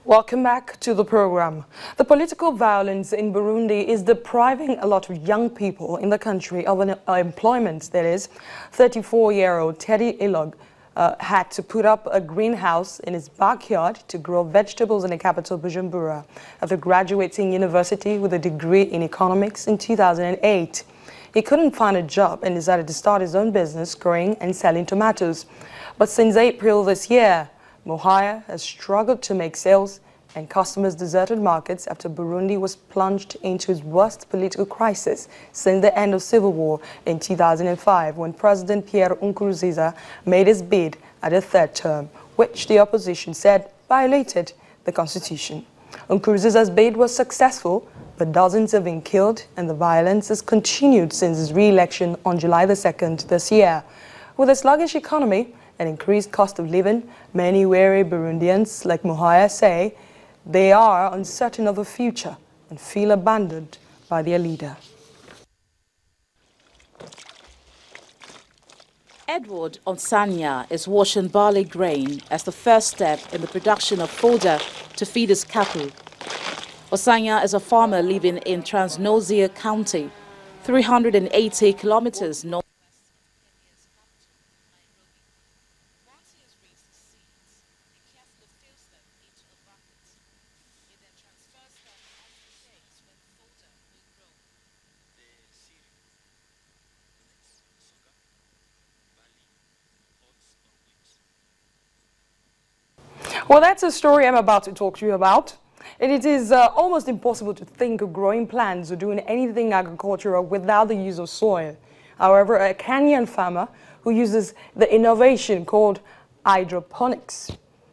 Welcome back to the program. The political violence in Burundi is depriving a lot of young people in the country of employment. That is, 34-year-old Teddy Ilog had to put up a greenhouse in his backyard to grow vegetables in the capital, Bujumbura, after graduating university with a degree in economics in 2008. He couldn't find a job and decided to start his own business growing and selling tomatoes. But since April this year, Mohaya has struggled to make sales and customers deserted markets after Burundi was plunged into its worst political crisis since the end of civil war in 2005, when President Pierre Nkurunziza made his bid at a third term, which the opposition said violated the constitution. Nkurunziza's bid was successful, but dozens have been killed and the violence has continued since his re-election on July the 2nd this year. With a sluggish economy and increased cost of living, many weary Burundians like Mohaya say they are uncertain of the future and feel abandoned by their leader. Edward Onsanya is washing barley grain as the first step in the production of fodder to feed his cattle. Onsanya is a farmer living in Transnosia County, 380 kilometers north. Well, that's a story I'm about to talk to you about. And it is almost impossible to think of growing plants or doing anything agricultural without the use of soil. However, a Kenyan farmer who uses the innovation called hydroponics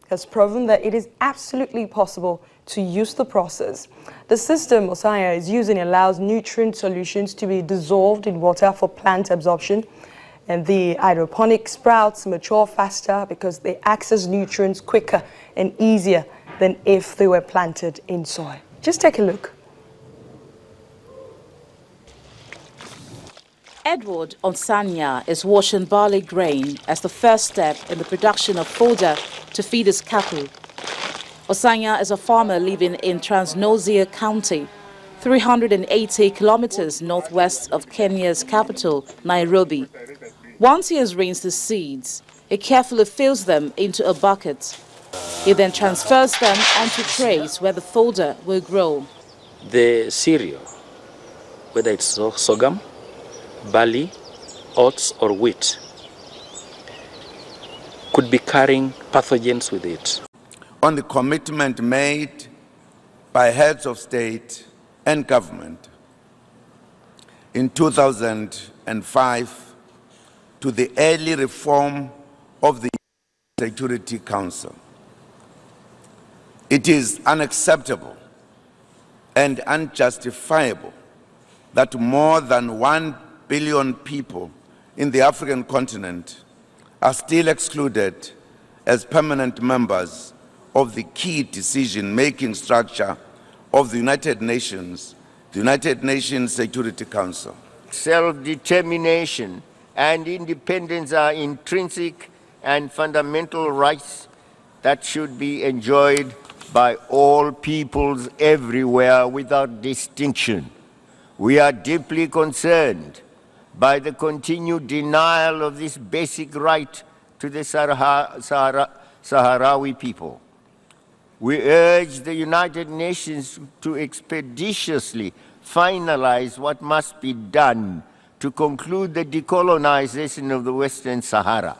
has proven that it is absolutely possible to use the process. The system Onsanya is using allows nutrient solutions to be dissolved in water for plant absorption. And the hydroponic sprouts mature faster because they access nutrients quicker and easier than if they were planted in soil. Just take a look. Edward Onsanya is washing barley grain as the first step in the production of fodder to feed his cattle. Onsanya is a farmer living in Transnosia County, 380 kilometers northwest of Kenya's capital, Nairobi. Once he has rinsed the seeds, he carefully fills them into a bucket. He then transfers them onto trays where the fodder will grow. The cereal, whether it's sorghum, barley, oats or wheat, could be carrying pathogens with it. On the commitment made by heads of state and government in 2005 to the early reform of the Security Council. It is unacceptable and unjustifiable that more than 1 billion people in the African continent are still excluded as permanent members of the key decision-making structure of the United Nations Security Council. Self-determination and independence are intrinsic and fundamental rights that should be enjoyed by all peoples everywhere without distinction. We are deeply concerned by the continued denial of this basic right to the Sahrawi people. We urge the United Nations to expeditiously finalize what must be done to conclude the decolonization of the Western Sahara.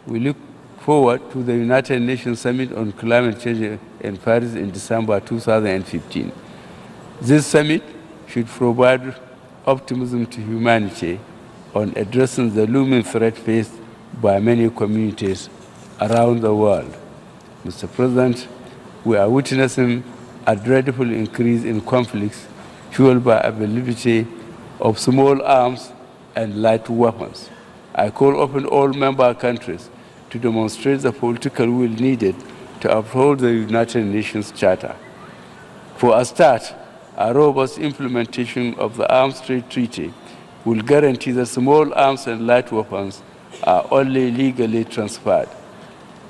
We look forward to the United Nations Summit on Climate Change in Paris in December 2015. This summit should provide optimism to humanity on addressing the looming threat faced by many communities around the world. Mr. President, we are witnessing a dreadful increase in conflicts fueled by availability of small arms and light weapons. I call upon all member countries to demonstrate the political will needed to uphold the United Nations Charter. For a start, a robust implementation of the Arms Trade Treaty will guarantee that small arms and light weapons are only legally transferred.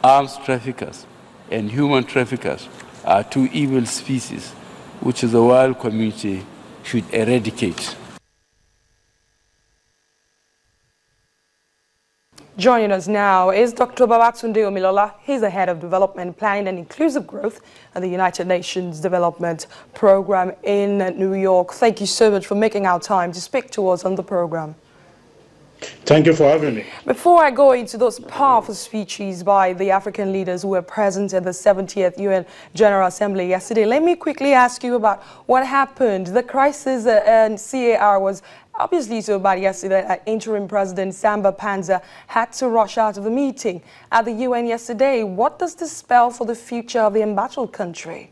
Arms traffickers and human traffickers are two evil species which the world community should eradicate. Joining us now is Dr. Babatunde Omilola. He's the head of development planning and inclusive growth at the United Nations Development Program in New York. Thank you so much for making our time to speak to us on the program. Thank you for having me. Before I go into those powerful speeches by the African leaders who were present at the 70th UN General Assembly yesterday, let me quickly ask you about what happened. The crisis in CAR was obviously so bad yesterday that interim President Samba Panza had to rush out of the meeting at the UN yesterday. What does this spell for the future of the embattled country?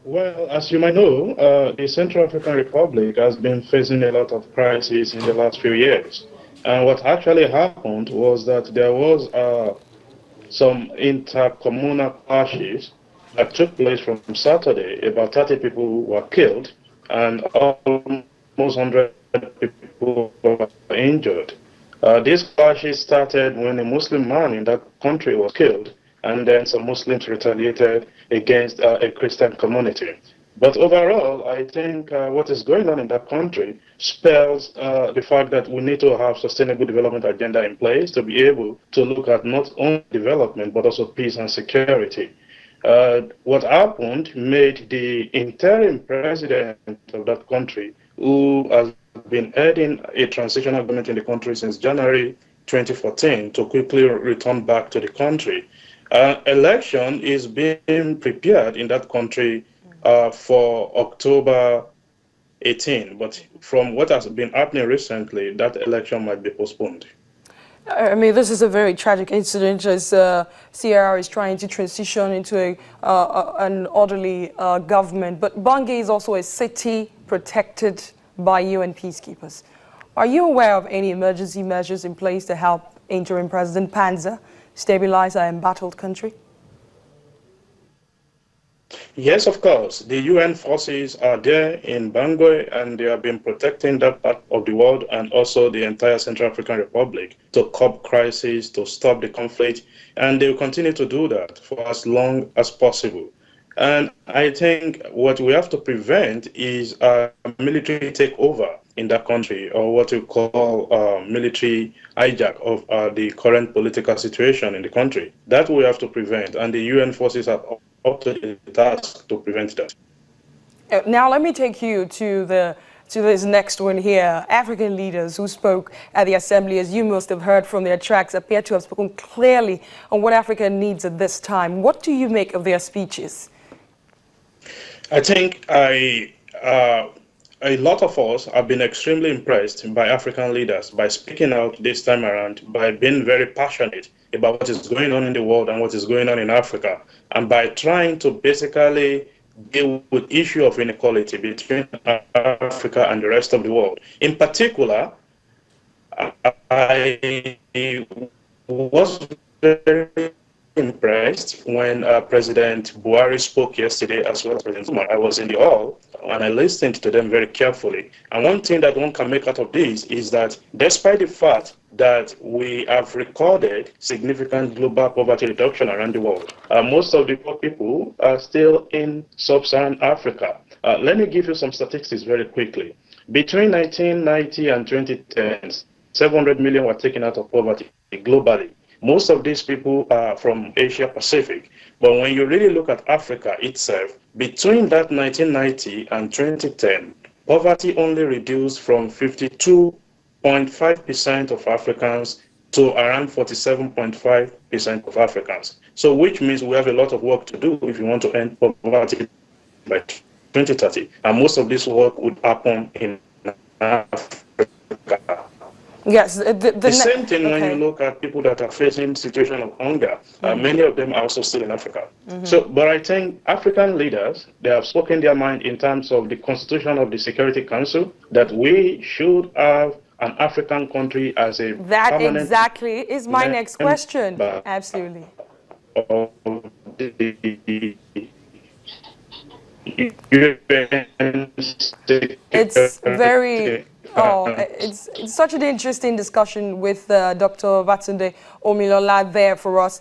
Well, as you might know, the Central African Republic has been facing a lot of crises in the last few years. And what actually happened was that there was some intercommunal clashes that took place from Saturday. About 30 people were killed and almost 100 people were injured. These clashes started when a Muslim man in that country was killed, and then some Muslims retaliated against a Christian community. But overall, I think what is going on in that country spells the fact that we need to have sustainable development agenda in place to be able to look at not only development, but also peace and security. What happened made the interim president of that country, who has been heading a transitional government in the country since January 2014, to quickly return back to the country. Election is being prepared in that country for October 18, but from what has been happening recently, that election might be postponed. I mean, this is a very tragic incident as CAR is trying to transition into an orderly government. But Bangui is also a city protected by UN peacekeepers. Are you aware of any emergency measures in place to help interim President Panza stabilize our embattled country? Yes, of course. The UN forces are there in Bangui, and they have been protecting that part of the world and also the entire Central African Republic to curb crisis, to stop the conflict, and they will continue to do that for as long as possible. And I think what we have to prevent is a military takeover in that country, or what we call military hijack of the current political situation in the country. That we have to prevent, and the UN forces are up to the task to prevent that. Now let me take you to this next one here. African leaders who spoke at the assembly, as you must have heard from their tracks, appear to have spoken clearly on what Africa needs at this time. What do you make of their speeches? I think a lot of us have been extremely impressed by African leaders by speaking out this time around, by being very passionate about what is going on in the world and what is going on in Africa, and by trying to basically deal with the issue of inequality between Africa and the rest of the world. In particular, I was very impressed when President Buhari spoke yesterday, as well as President Zuma. I was in the hall and I listened to them very carefully. And one thing that one can make out of this is that despite the fact that we have recorded significant global poverty reduction around the world, most of the poor people are still in sub-Saharan Africa. Let me give you some statistics very quickly. Between 1990 and 2010, 700 million were taken out of poverty globally. Most of these people are from Asia Pacific. But when you really look at Africa itself, between that 1990 and 2010, poverty only reduced from 52.5% of Africans to around 47.5% of Africans. So which means we have a lot of work to do if you want to end poverty by 2030. And most of this work would happen in Africa. Yes, the same thing when you look at people that are facing situation of hunger. Many of them are also still in Africa. But I think African leaders, they have spoken their mind in terms of the constitution of the Security Council, that we should have an African country as a That exactly is my next question. Absolutely. It's very Oh, it's such an interesting discussion with Dr. Batunde Omilola there for us.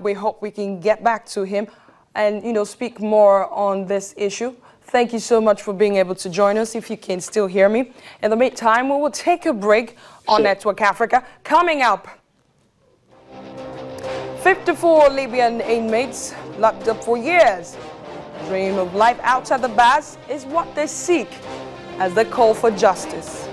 We hope we can get back to him and, you know, speak more on this issue. Thank you so much for being able to join us, if you can still hear me. In the meantime, we will take a break on Network Africa. Coming up, 54 Libyan inmates locked up for years. Dream of life outside the bars is what they seek as they call for justice.